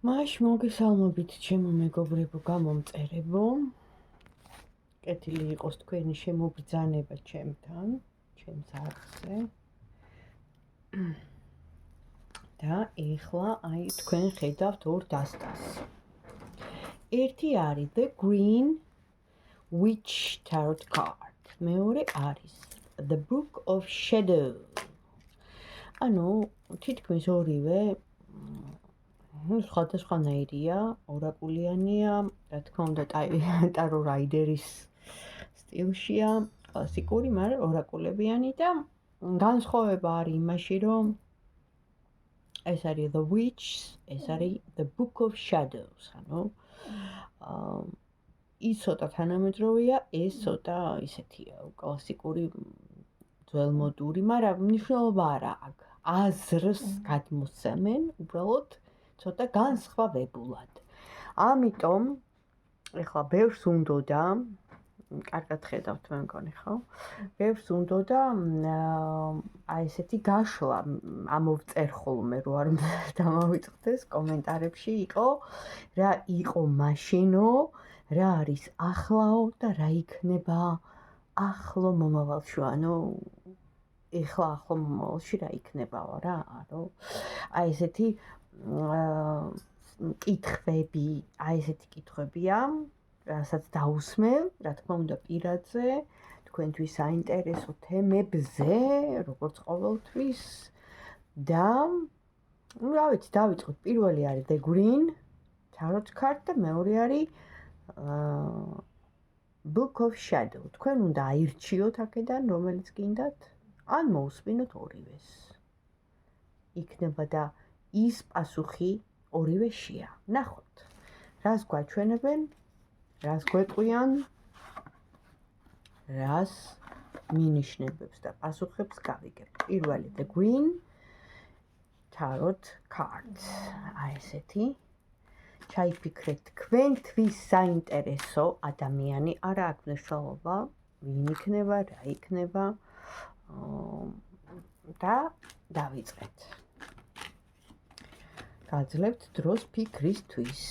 მაშ მოგესალმებით ჩემო მეგობრებო, გამომწერებო. კეთილი იყოს თქვენი შემობრძანება ჩემთან, ჩემს არხზე. და ეხლა აი თქვენ ხედავთ ორ დასტას. ერთი არის The Green Witch Tarot Card. მეორე არის The Book of Shadow. ანუ თითქმის ორივე სხვადასხვანაირია, ორაკულიანია, რა თქმა უნდა, ტარო რაიდერის სტილშია, კლასიკური, მაგრამ ორაკულებიანი და განსხვავება არის იმაში, რომ ეს არის The Witch, ეს არის The Book of Shadows, ანუ ის ცოტა თანამედროვეა, ეს ცოტა ისეთია, კლასიკური ძველმოდური, მაგრამ მნიშვნელობა არ აქვს. აზრს გადმოსცემენ, უბრალოდ ცოტა განსხვავებულად. ამიტომ ეხლა ბევრს უნდოდა, კარგად ხედავთ მე მგონი, ხო? ბევრს უნდოდა აი ესეთი გაშლა ამოვწერ ხოლმე, რო არ დამავიწყდეს კომენტარებში იყო, რა იყო მაშინო, რა არის ახლაო და რა იქნება ახლო მომავალში, ანუ ეხლა ახლო მომავალში რა იქნებაო რა, ანუ აი ესეთი კითხვები, აი ესეთი კითხვებია, რასაც დაусმევ, რა თქმა უნდა პირადზე, თქვენთვის საინტერესო თემებზე, როგორც ყოველთვის და რა ვიცი, დავიწყოთ. პირველი არის The Green Tarot Card და მეორე არის Book of Shadow. თქვენ უნდა აირჩიოთ აქედან, რომელიც გინდათ, ან მოусმინოთ ორივეს. იქნება და ის პასუხი ორივეშია. ნახოთ, რას გვაჩვენებენ, რას გვეტყვიან, რას მინიშნებებს და პასუხებს გავიგებთ. პირველი The Green Tarot Card. აი ესეთი. ჩაიფიქრეთ თქვენთვის საინტერესო ადამიანი, არა აქვს მნიშვნელობა, ვინ იქნება, რა იქნება და დავიწყეთ. გაძლევთ დროს ფიქრისთვის.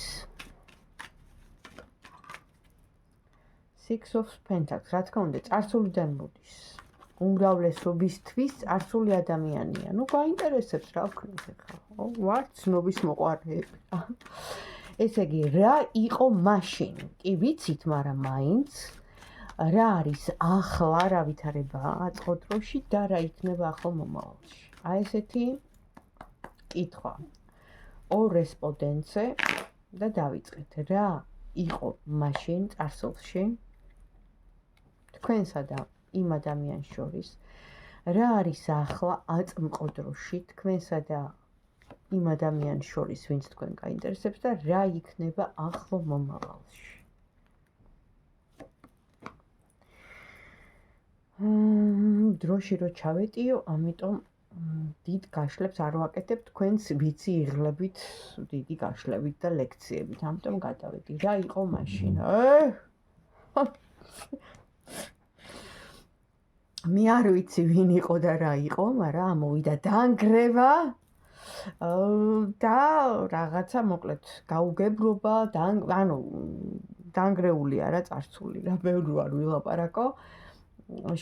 Six of Pentacles, რა თქმა უნდა, წარსულიდან მოდის. უმრავლესობისთვის წარსული ადამიანია. ნუ გაინტერესებს რა ვქნით ახლა, ხო? ვართ ცნობის მოყვარეები. ესე იგი, რა იყო მაშინ? კი ვიცით, მაგრამ მაინც რა არის ახლა, რა ვითარება აწყო დროში და რა იქნება ახლა მომავალში. აი ესეთი კითხვა. ორ რესპონდენტზე და დავიწყეთ. რა იყო მაშინ წარსულში? თქვენსა და იმ ადამიანს შორის. რა არის ახლა აწმყო დროში თქვენსა და იმ ადამიანს შორის, ვინც თქვენ გაინტერესებს და რა იქნება ახლო მომავალში. დროში რო ჩავეტიო, ამიტომ დიდ გაშლებს არ ვაკეთებ, თქვენს ვიცი იღლებით, დიდი გაშლებით და ლექციებით. ამიტომ გადავედი. რა იყო მაშინ? მე არ ვიცი ვინ იყო და რა იყო, მაგრამ ამოვიდა დაანგრევა და რაღაცა მოკლედ გაუგებრობა, ანუ დაანგრეული არა წარსული, რა ბევრი არ ვილაპარაკო.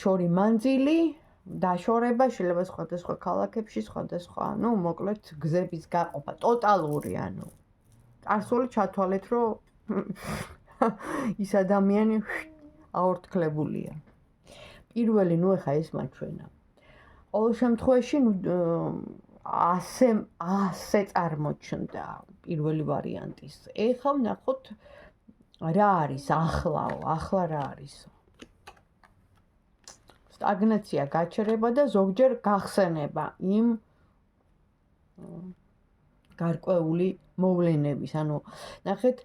შორი მანძილი, დაშორება შეიძლება სხვადასხვა ქალაქებში, სხვადასხვა, ну, მოკლედ გზების გაყოფა, ტოტალური, ანუ წარსული ჩათვალეთ, რომ ის ადამიანი აორთქლებულია. პირველი, ну, ეხა ეს მაჩვენა. ყოველ შემთხვევაში, ასე წარმოჩნდა პირველი ვარიანტის. ეხლა ვნახოთ რა არის ახლაო, ახლა რა არისო. სტაგნაცია, გაჩერება და ზოგჯერ გახსენება იმ გარკვეული მოვლენების. ანუ ნახეთ,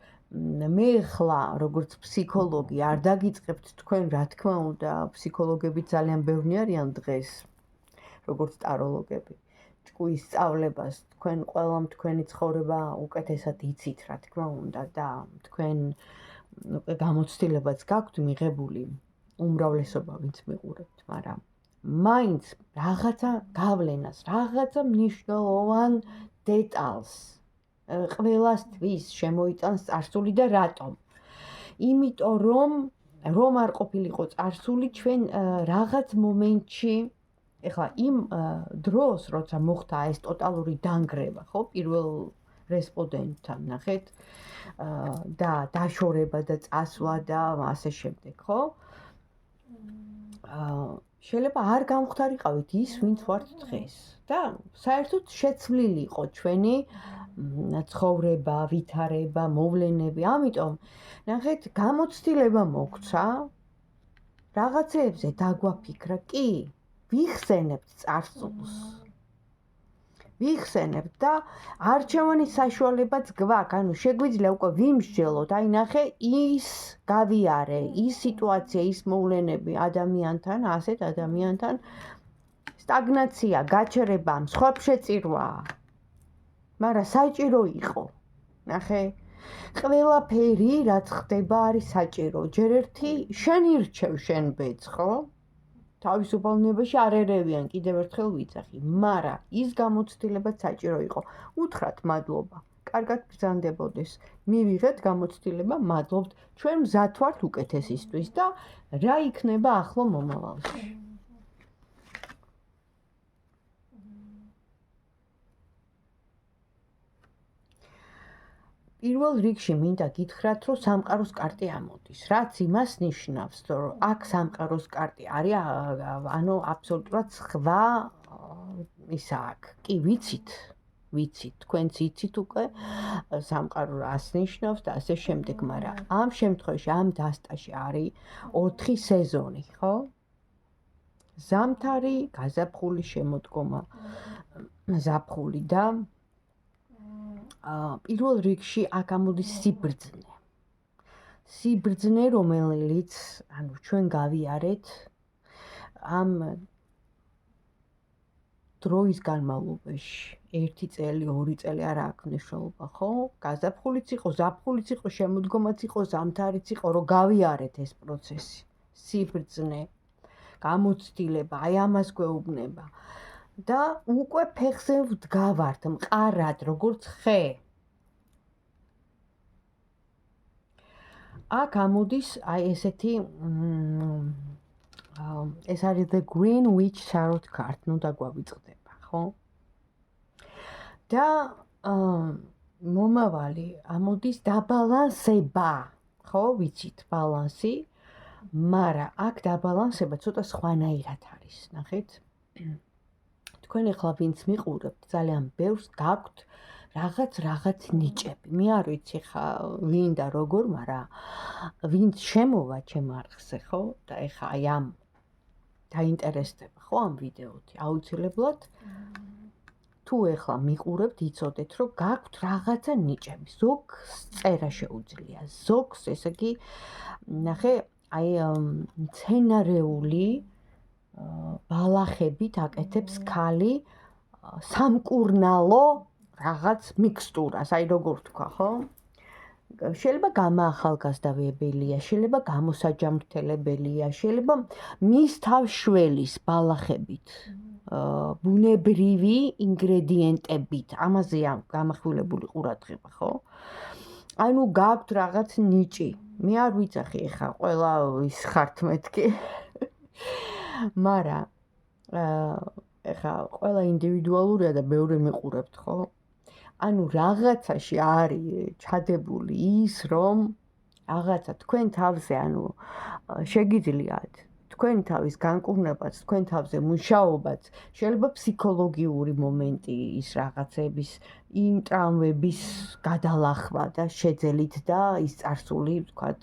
მე ხლა როგორც ფსიქოლოგი არ დაგიწყებთ თქვენ, რა თქმა უნდა, ფსიქოლოგები ძალიან ბევრი არიან დღეს, როგორც ტაროლოგები. ჭკუის სწავლებას თქვენ ყველამ თქვენი ცხოვრება უკეთესად იცით, რა თქმა უნდა, და თქვენ გამოცდილებაც გაქვთ მიღებული, უმრავლესობა ვინც მიყურებთ, მაგრამ მაინც რაღაცა გავლენას, რაღაცა მნიშვნელოვან დეტალს ყველასთვის შემოიტანს წარსული და რატომ? იმიტომ რომ არ ყოფილიყო წარსული ჩვენ რაღაც მომენტში ეხლა იმ დროს როცა მოხდა ეს ტოტალური დანგრევა, ხო, პირველ რესპონდენტთან ნახეთ და დაშორება და წასვლა და ასე შემდეგ, ხო? შეიძლება არ გამختარიყავით ის, ვინც ვართ დღეს და საერთოდ შეცვლილი იყო ჩვენი ცხოვრება, ვითარება, მოვლენები. ამიტომ ნახეთ, გამოცდილება მოგცა რაღაცეებზე დაგვაფიქრა, კი, ვიხსენებთ წარსულს. ვიხსენებთ და არჩევანის საშუალებაც გვაქვს, ანუ შეგვიძლია უკვე ვიმსჯელოთ, აი ნახე, ის გავიარე, ის სიტუაცია, ის მოვლენები ადამიანთან, ასეთ ადამიანთან სტაგნაცია, გაჩერება, მსხვერპლშეწირვა. მაგრამ საჭირო იყო. ნახე, ყველაფერი რაც ხდება არის საჭირო. ჯერ ერთი შენ ირჩევ შენ ბედს, ხო? თავისუფალობაში არ ერევიან, კიდევ ერთხელ ვიძახი, მაგრამ ის გამოცდილებაც საჭირო იყო. უთხრათ მადლობა. კარგად ბრძანდებოდეს. მივიღეთ გამოცდილება, მადლობთ. ჩვენ მზად ვართ უკეთესისთვის და რა იქნება ახლო მომავალში. პირველ რიგში მინდა გითხრათ, რომ სამყაროს კარტი ამოდის. რაც იმას ნიშნავს, რომ აქ სამყაროს კარტი არის, ანუ აბსოლუტურად სხვა ისა აქ. კი, ვიცით, თქვენც იცით უკვე სამყარო რას ნიშნავს და ასე შემდეგ, მაგრამ ამ შემთხვევაში ამ დასტაში არის 4 სეზონი, ხო? ზამთარი, გაზაფხული, შემოდგომა, ზაფხული და პირველ რიგში აქ ამოდის სიბრძნე. სიბრძნე, რომელიც, ანუ ჩვენ გავიარეთ ამ დროის განმავლობაში, 1 წელი, 2 წელი არ აქვს მნიშვნელობა, ხო? გაზაფხულიც იყო, ზაფხულიც იყო, შემოდგომაც იყო, ზამთარიც იყო, რომ გავიარეთ ეს პროცესი. სიბრძნე, გამოცდილება, აი ამას გვეუბნება. და უკვე ფეხზე ვდგავართ, მყარად, როგორც ხე. აქ ამოდის აი ესეთი ეს არის The Green Witch Tarot card, ნუ დაგვავიწყდება, ხო? და მომავალი ამოდის დაბალანსება, ხო, ვიცით, ბალანსი, მაგრამ აქ დაბალანსება ცოტა სხვანაირად არის, ნახეთ? თქვენ ახლა ვინც მიყურებთ, ძალიან ბევრს გაქვთ რაღაც ნიჭები. მე არ ვიცი ხა ვინ და როგორ, მაგრამ ვინც შემოვა ჩემ არხზე, ხო? და ეხა აი ამ დაინტერესდება, ხო, ამ ვიდეოთი, აუცილებლად თუ ეხლა მიყურებთ, იცოდეთ, რომ გაქვთ რაღაცა ნიჭები. ზოგს წერა შეუძლია, ზოგს, ესე იგი, ნახე, აი მცენარეული ბალახებით აკეთებს ქალი სამკურნალო რაღაც მიქსტურას, აი როგორ თქვა, ხო? შეიძლება გამაახალგაზრდავებელია, შეიძლება გამოსაჯამრთელებელია, შეიძლება მის თავშველის ბალახებით, ბუნებრივი ინგრედიენტებით, ამაზეა გამახვილებული ყურადღება, ხო? ანუ გაქვთ რაღაც ნიჭი. მე არ ვიცახი ეხა ყველა ის ხართ მეთქი. მაგრამ ეხა ყველა ინდივიდუალურია და ბევრი მიყურებთ, ხო? ანუ რაღაცაში არის ჩადებული ის, რომ რაღაცა თქვენ თავზე, ანუ შეგიძლიათ თქვენ თავის განკურნებაც, თქვენ თავზე მუშაობაც, შეიძლება ფსიქოლოგიური მომენტი ის რაღაცების, იმ ტრავმების გადალახვა და შეძელით და ის წარსული, ვთქვათ,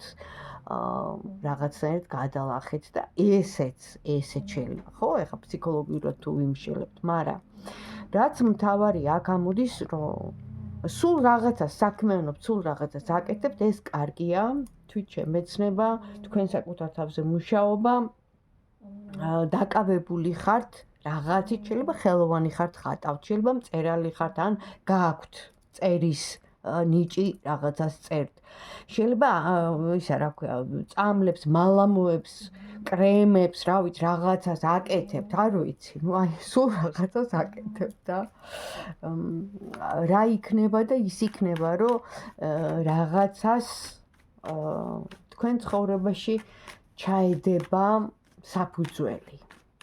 რაღაცნაირად გადალახეთ და ესეც შეიძლება, ხო? ეხლა ფსიქოლოგიურად თუ ვიმშელებთ, მაგრამ რაც მთავარი აქ ამოდის, რომ სულ რაღაცას საქმიანობთ, სულ რაღაცას აკეთებთ, ეს კარგია, თვითშემეცნება, თქვენ საკუთარ თავზე მუშაობა, დაკავებული ხართ რაღაცით, შეიძლება ხელოვანი ხართ, ხატავთ, შეიძლება მწერალი ხართ, ან გააქვთ წერის ნიჭი, რაღაცას წერთ. შეიძლება ისა რა ქვია, წამლებს, მალამოებს კრემებს, რა ვიცი, რაღაცას აკეთებთ, არ ვიცი. ნუ აი სულ რაღაცას აკეთებთ და რა იქნება და ის იქნება, რომ რაღაცას თქვენ ცხოვრებაში ჩაედება საფუძველი.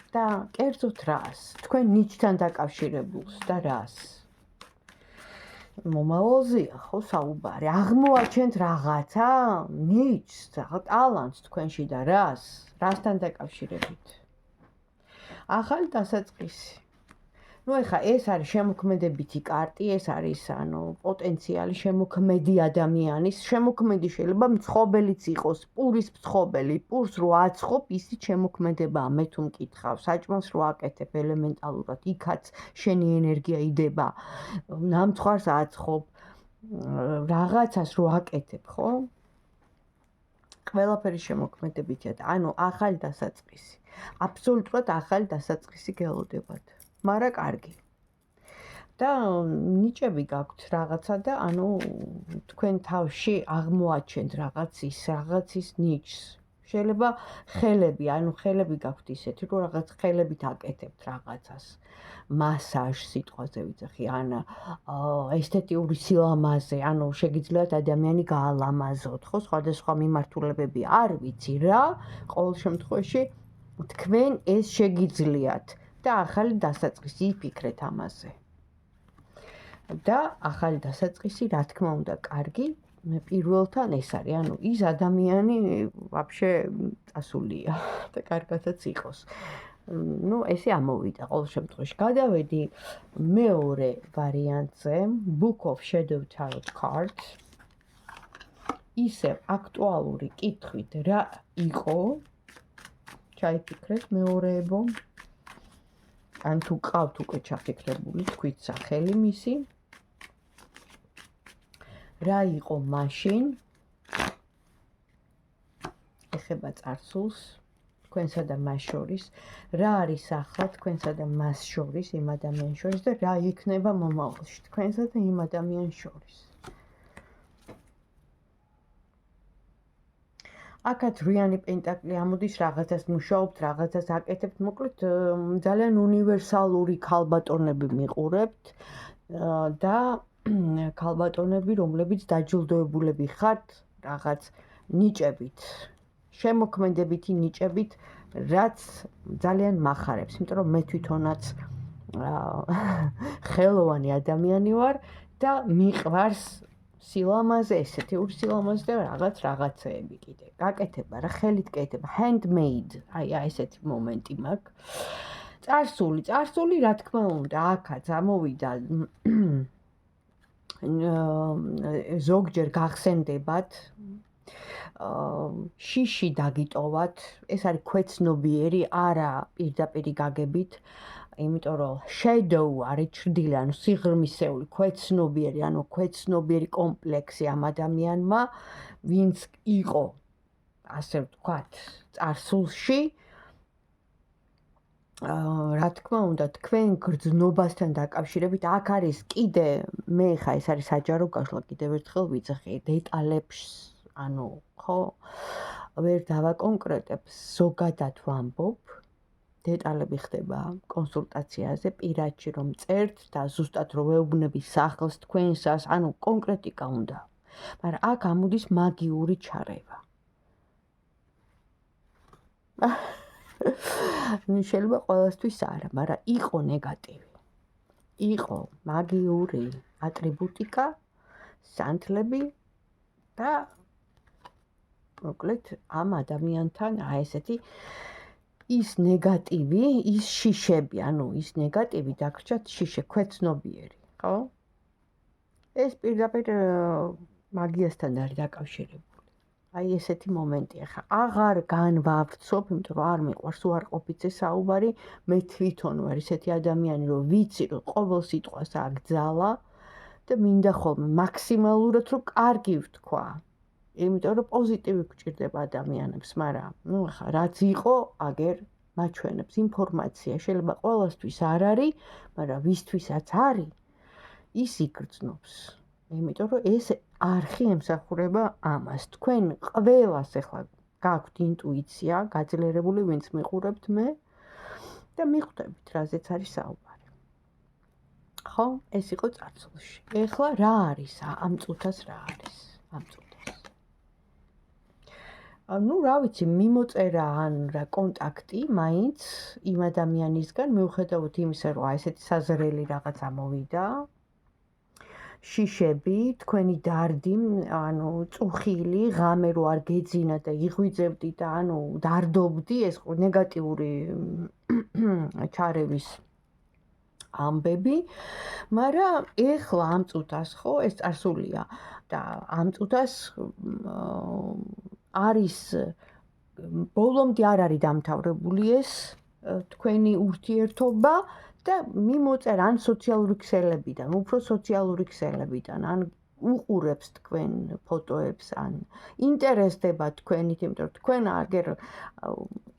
და კერძოდ რას? თქვენ ნიჭთან დაკავშირებულს და რას? მომავალზეა ხო საუბარი. აღმოაჩენთ რაღაცა, ნიჭს, ტალანტს თქვენში და რას? რასთან დაკავშირებით? ახალი დასაწყისი. ნუ ეხა ეს არის შემოქმედებითი კარტი, ეს არის პოტენციალი შემოქმედი ადამიანის, შემოქმედი შეიძლება მცხოველიც იყოს, პურის მცხოველი, პურს რო აცხობ, ისიც შემოქმედებაა, მე თუ მკითხავ, საჭმელს რო აკეთებ ელემენტალურად, იქაც შენი ენერგია იდება, ნამცხვარს აცხობ, რაღაცას რო აკეთებ, ხო? ყველაფერი შემოქმედებითია და ანუ ახალი დასაწყისი. აბსოლუტურად ახალი დასაწყისი გელოდებათ. მარა კარგი. და ნიჭები გაქვთ რაღაცა და თქვენ თავში აღმოაჩენთ რაღაცის ნიჭს. შეიძლება ხელები, ხელები გაქვთ ისეთი, რომ რაღაც ხელებით აკეთებთ რაღაცას. მასაჟ სიტყვაზე ვიძახი, ესთეტიური სილამაზე, შეგიძლიათ ადამიანი გაალამაზოთ, ხო, სხვადასხვა მიმართულებები არ ვიცი რა, ყოველ შემთხვევაში თქვენ ეს შეგიძლიათ. და ახალი დასაწყისი იფიქრეთ ამაზე. და ახალი დასაწყისი, რა თქმა უნდა, კარგი, პირველთან ეს არის, ის ადამიანი ვაფშე წასულია და კარგადაც იყოს. ნუ ესე ამოვიდა ყოველ შემთხვევაში. გადავედი მეორე ვარიანტზე, Book of Shadow Tarot Cards. ისევ აქტუალური კითხვით რა იყო? ჩაიფიქრეთ მეორეებო. ან თუ ყავთ უკვე ჩაფიქრებული, თქვით სახელი მისი. რა იყო მაშინ? ეხება წარსულს, თქვენსა და მას შორის. რა არის ახლა თქვენსა და მას შორის, იმ ადამიანს შორის და რა იქნება მომავალში თქვენსა და იმ ადამიანს შორის. აქაც რვიანი პენტაკლი ამოდის, რაღაცას მუშაობთ, რაღაცას აკეთებთ, მოკლედ ძალიან უნივერსალური ქალბატონები მიყურებთ და ქალბატონები, რომლებიც დაჯილდოებულები ხართ რაღაც ნიჭებით, შემოქმედებითი ნიჭებით, რაც ძალიან მახარებს, იმიტომ რომ მე თვითონაც ხელოვანი ადამიანი ვარ და მიყვარს სილამაზე, ესეთიური სილამაზე და რაღაცეები კიდე. გაკეთება რა, ხელით კეთება, handmade, ესეთი მომენტი მაქვს. წარსული, რა თქმა უნდა, აქაც ამოვიდა ზოგჯერ გახსენდებათ, შიში დაგიტოვათ, ეს არის ქვეცნობიერი, არა პირდაპირი გაგებით, იმიტომ რომ shadow არის ჩრდილი, სიღრმისეული, ქვეცნობიერი კომპლექსი ამ ადამიანმა, ვინც იყო, ასე ვთქვათ, წარსულში. რა თქმა უნდა, თქვენ გრძნობასთან დაკავშირებით, აქ არის კიდე, მე ხა ეს არის საჯარო გაშლა, კიდევ ერთხელ ვიძახი, დეტალებს, ხო, ვერ დავაკონკრეტებ, ზოგადად ვამბობ, დეტალები ხდება კონსულტაციაზე, პირადში რომ წერთ და ზუსტად რომ ვეუბნები სახელს თქვენსას, კონკრეტიკა უნდა. მაგრამ აქ ამოდის მაგიური ჩარევა. შეიძლება ყველასთვის არა, მაგრამ იყო ნეგატივი. იყო მაგიური ატრიბუტიკა, სანთლები და მოკლედ ამ ადამიანთან ესეთი ის ნეგატივი, ის შიშები, ის ნეგატივი დაგრჩათ შიშე, ქვეცნობიერი, ხო? ეს პირდაპირ მაგიასთან არის დაკავშირებული. ესეთი მომენტია ხა. აღარ განვავცობ, იმიტომ რომ არ მიყვარს უარყოფითი საუბარი, მე თვითონ ვარ ისეთი ადამიანი, რომ ვიცი, რომ ყოველ სიტყვას აგძალა და მინდა ხოლმე მაქსიმალურად რომ კარგი ვთქვა. იმიტომ რომ პოზიტივი გვჭირდება ადამიანებს, მაგრამ ხა რაც იყო, აგერ მაჩვენებს ინფორმაცია, შეიძლება ყველასთვის არ არის, მაგრამ ვისთვისაც არის, ის იგრძნობს. იმიტომ რომ ეს არხი ემსახურება ამას. თქვენ ყველას ახლა გაქვთ ინტუიცია, გაძლიერებული, ვინც მიყურებთ მე და მიხვდებით, რაზეც არის საუბარი. ხო, ეს იყო წარსულში. ეხლა რა არის ამ წუთას რა არის? ამ წუთას. ну, რა ვიცი, მიმოწერა ან რა კონტაქტი მაინც იმ ადამიანისგან, მიუხედავად იმისა, რომ ესეთი საზრელი რაღაც ამოვიდა. შიშები, თქვენი დარდი, ანუ წუხილი, ღამე რო არ გეძინა და იღვიძებდი და ანუ დარდობდი, ეს ნეგატიური ჩარევის ამბები, მაგრამ ეხლა ამ წუთას ხო, ეს წარსულია და ამ წუთას არის ბოლომდე არ არის დამთავრებული ეს თქვენი ურთიერთობა და მიმოწერა ან სოციალური ქსელებიდან, უფრო სოციალური ქსელებიდან, ან უყურებს თქვენ ფოტოებს, ან ინტერესდება თქვენით, იმიტომ რომ თქვენ აგერ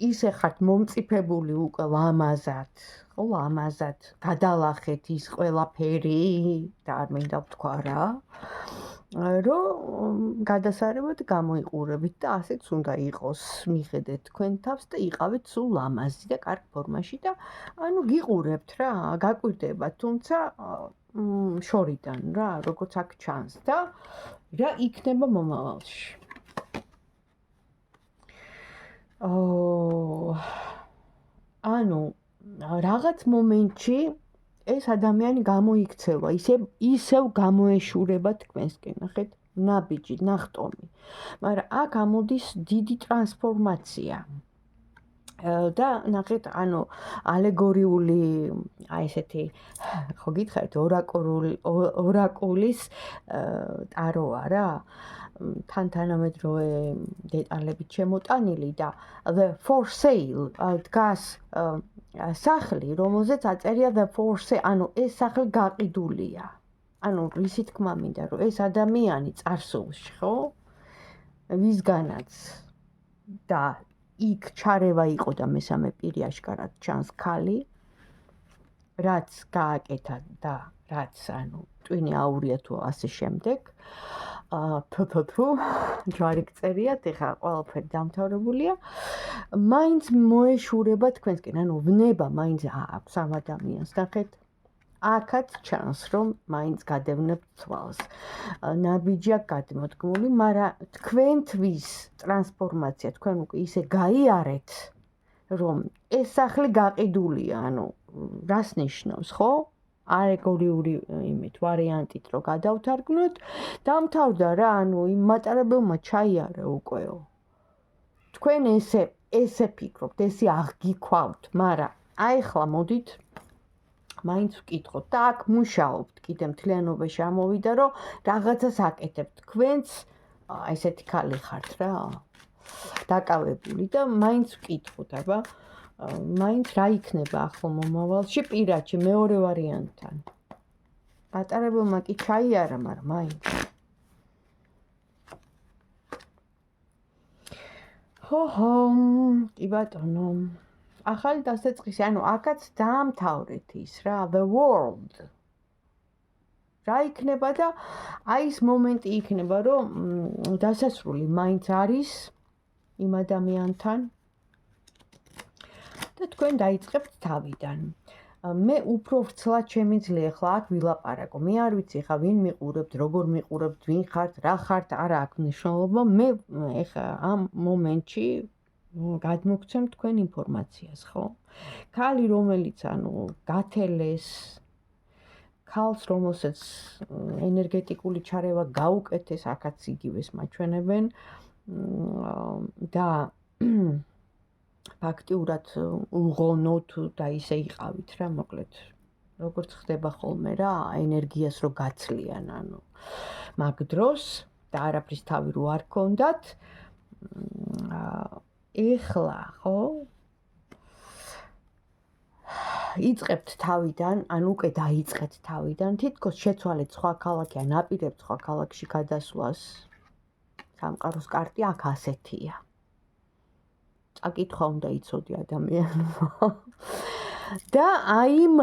ისე ხართ მომწიფებული უკვე ლამაზად, ხო, ლამაზად, გადალახეთ ის ყველაფერი და არ მინდა ვთქვა რა, რომ გადასარევად გამოიყურებით და ასეც უნდა იყოს, მიხედეთ თქვენ თავს და იყავით სულ ლამაზი და კარგ ფორმაში და ანუ გიყურებთ რა, გაკვირდება, თუმცა შორიდან რა, როგორც აქ ჩანს და რა იქნება მომავალში. ანუ რაღაც მომენტში ეს ადამიანი გამოიქცევა, ისევ გამოეშურება თქვენსკენ, ნახეთ, ნაბიჯი, ნახტომი. მაგრამ აქ ამოდის დიდი ტრანსფორმაცია. და ნახეთ, ანუ ალეგორიული, აი ესეთი, ხო გითხარით, ორაკულის ტაროა რა. თანამედროვე დეტალებით შემოტანილი და the for sale დგას სახლი, რომელზეც აწერია the for sale, ანუ ეს სახლი გაყიდულია. ანუ ისი თქმა მინდა, რომ ეს ადამიანი წარსულში, ხო? ვისგანაც და იქ ჩარევა იყო და მესამე პირი აშკარად ჩანს ქალი, რაც გააკეთა და რაც ანუ ტვინი აურია თუ ასე შემდეგ. ჯვარი გწერიათ, ეხლა ყველაფერი დამთავრებულია. მაინც მოეშურება თქვენსკენ, ანუ ვნება მაინც აქვს ამ ადამიანს, ნახეთ. აქაც ჩანს, რომ მაინც გადევნებთ თვალს. ნაბიჯი აქვს გადმოდგმული, მაგრამ თქვენთვის ტრანსფორმაცია, თქვენ უკვე ისე გაიარეთ, რომ ეს სახლი გაყიდულია, ანუ რას ნიშნავს, ხო? ალეგორიული იმით ვარიანტით რომ გადავთარგმნოთ, დამთავრდა რა, ანუ იმ მატარებელმა ჩაიარა უკვე. თქვენ ესე ფიქრობთ, ესე აღგიქვავთ, მაგრამ აიხლა მოდით მაინც ვკითხოთ და აქ მუშაობთ, კიდე მთლიანობაში ამოვიდა, რომ რაღაცას აკეთებთ. თქვენც ესეთი ქალი ხართ რა. დაკავებული და მაინც ვკითხოთ, აბა მაინც რა იქნება ახლა მომავალში პირადში მეორე ვარიანტთან. მატარებელმა კი ჩაიარა, მაგრამ მაინც. ჰო, კი ბატონო. ახალი დასაწყისი, ანუ აქაც დაამთავრეთ ის რა, the world. რა იქნება და აი ეს მომენტი იქნება, რომ დასასრული მაინც არის იმ ადამიანთან და თქვენ დაიწყებთ თავიდან. მე უფრო ვრცლად შემიძლია ახლა აქ ვილაპარაკო. მე არ ვიცი ახლა ვინ მიყურებთ, როგორ მიყურებთ, ვინ ხართ, რა ხართ, არა აქვს მნიშვნელობა. მე ახლა ამ მომენტში გადმოგცემ თქვენ ინფორმაციას, ხო? ქალი, რომელიც ანუ გათელეს, ქალს, რომელსაც ენერგეტიკული ჩარევა გაუკეთეს, აქაც იგივეს მაჩვენებენ და ფაქტიურად უღონოთ და ისე იყავით რა, მოკლედ. როგორც ხდება ხოლმე რა, ენერგიას რო გაცლიან, ანუ მაგ დროს და არაფრის თავი რო არ ქონდათ, ეხლა, ხო? იწყებთ თავიდან, ან უკვე დაიწყეთ თავიდან, თითქოს შეცვალეთ სხვა ქალაქი, ან აპირებთ სხვა ქალაქში გადასვლას. სამყაროს კარტი აქ ასეთია. აკითხვა უნდა იცოდი ადამიანმა. და აიმ,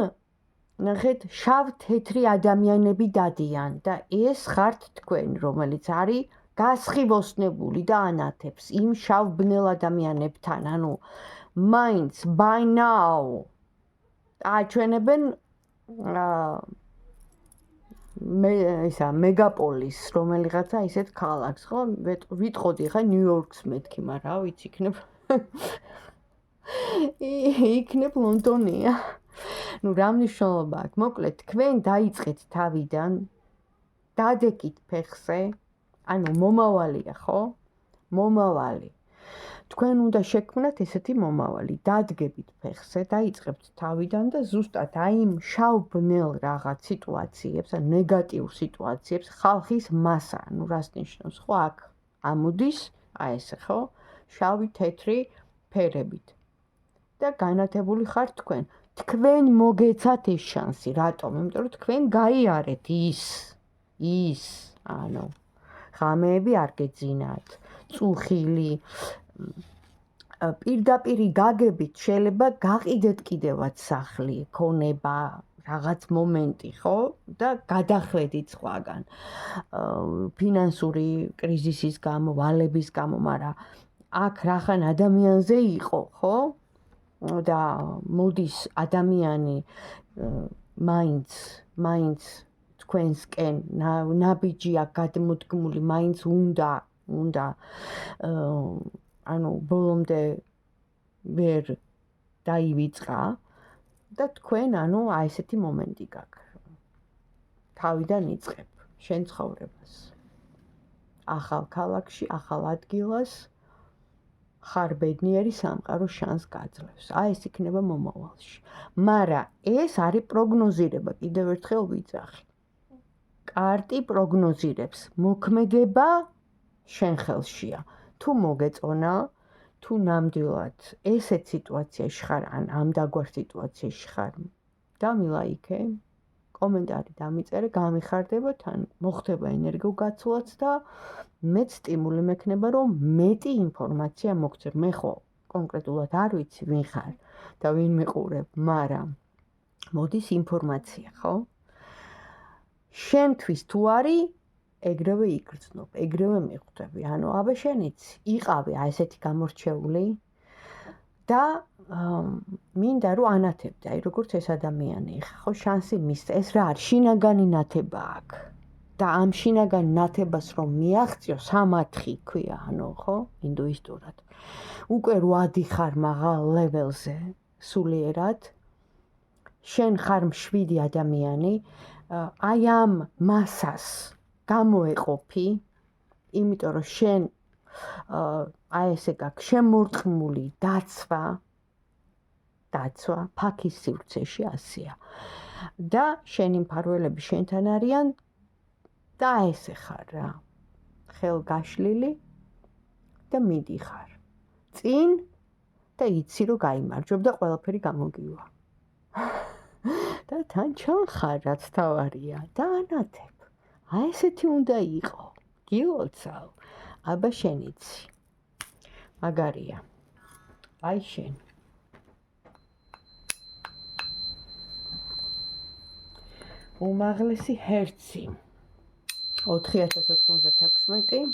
ნახეთ, შავ თეთრი ადამიანები დადიან და ეს ხართ თქვენ, რომელიც არის გასხივოსნებული და ანათებს იმ შავბნელ ადამიანებთან, ანუ მაინც by now აჩვენებენ მეგაპოლის რომელიღაცა ისეთ ქალაქს, ხო? ვიტყოდი ხა ნიუ-იორკს მეთქი, მაგრამ რა ვიცი, იქნებ ლონდონია. ნუ რა მნიშვნელობა აქვს? მოკლედ, თქვენ დაიწყეთ თავიდან, დადეგით ფეხზე, ანუ მომავალია, ხო? მომავალი. თქვენ უნდა შექმნათ ესეთი მომავალი, დადგებით ფეხზე, დაიწყებთ თავიდან და ზუსტად აი იმ შავბნელ რაღაც სიტუაციებს, ან ნეგატიურ სიტუაციებს, ხალხის მასა, ნუ რას ნიშნავს, ხო, აქ ამოდის, აი ესე, ხო? შავი, თეთრი ფერებით. და განათებული ხართ თქვენ. თქვენ მოგეცათ ეს შანსი, რატომ? იმიტომ რომ თქვენ გაიარეთ ის, ანუ ღამეები არ გეძინათ, წუხილი, პირდაპირი გაგებით შეიძლება გაყიდეთ კიდევაც სახლი, ქონება, რაღაც მომენტი, ხო? და გადახვედით სხვაგან. ფინანსური კრიზისის გამო, ვალების გამო, მაგრამ აქ რახან ადამიანზე იყო, ხო? და მოდის ადამიანი მაინც თქვენსკენ ნაბიჯია გადმოდგმული, მაინც უნდა ანუ ბოლომდე ვერ დაივიწყა და თქვენ ანუ აი ესეთი მომენტი გაქვს. თავიდან იწყებ შენ ცხოვრებას. ახალ ქალაქში, ახალ ადგილას ხარ ბედნიერი სამყარო შანს გაძლევს. აი ეს იქნება მომავალში. მაგრამ ეს არის პროგნოზირება, კიდევ ერთხელ ვიძახი. კარტი პროგნოზირებს, მოქმედება შენ ხელშია. თუ მოგეწონა, თუ ნამდვილად ესეთ სიტუაციაში ხარ, ან ამ დაგვარ სიტუაციაში ხარ, დამილაიქე, კომენტარი დამიწერე, გამიხარდება, თან მოხდება ენერგიულ გაცვლაც და მეც სტიმული მექნება, რომ მეტი ინფორმაცია მოგცემ. მე ხო კონკრეტულად არ ვიცი ვინ ხარ და ვინ მიყურებ, მაგრამ მოდის ინფორმაცია, ხო? შენთვის თუ არის, ეგრევე იგრძნობ, ეგრევე მიხვდები. ანუ აბა შენიც იყავი აი ესეთი გამორჩეული და მინდა რომ ანათებდი, აი როგორც ეს ადამიანი, ხო, შანსი მისცა. ეს რა არის? შინაგანი ნათება აქვს. და ამ შინაგან ნათებას რომ მიაღწიო, სამათხი ქვია, ანუ ხო, ინდუისტურად. უკვე 8 ხარ მაღალ ლეველზე, სულიერად. შენ ხარ მშვიდი ადამიანი, აი ამ მასას გამოეყოფი, იმიტომ რომ შენ აი ესე გაქვს შემორტყმული დაცვა, ფაქის სივრცეში ასია. და შენი მფარველები შენთან არიან და ესე ხარ რა. ხელგაშლილი და მიდიხარ. წინ და იცი რომ გაიმარჯვებ და ყველაფერი გამოგივა. და თან ჩანხარ რაც თავარია და ანათებ. აი ესეთი უნდა იყო. გილოცავ. აბა შენ იცი. მაგარია. აი შენ. უმაღლესი ჰერცი. 4096.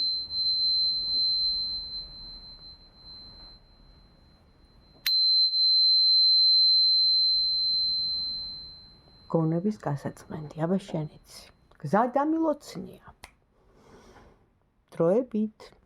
გონების გასაწმენდი. აბა შენ იცი. გზა დამილოცნია. დროებით.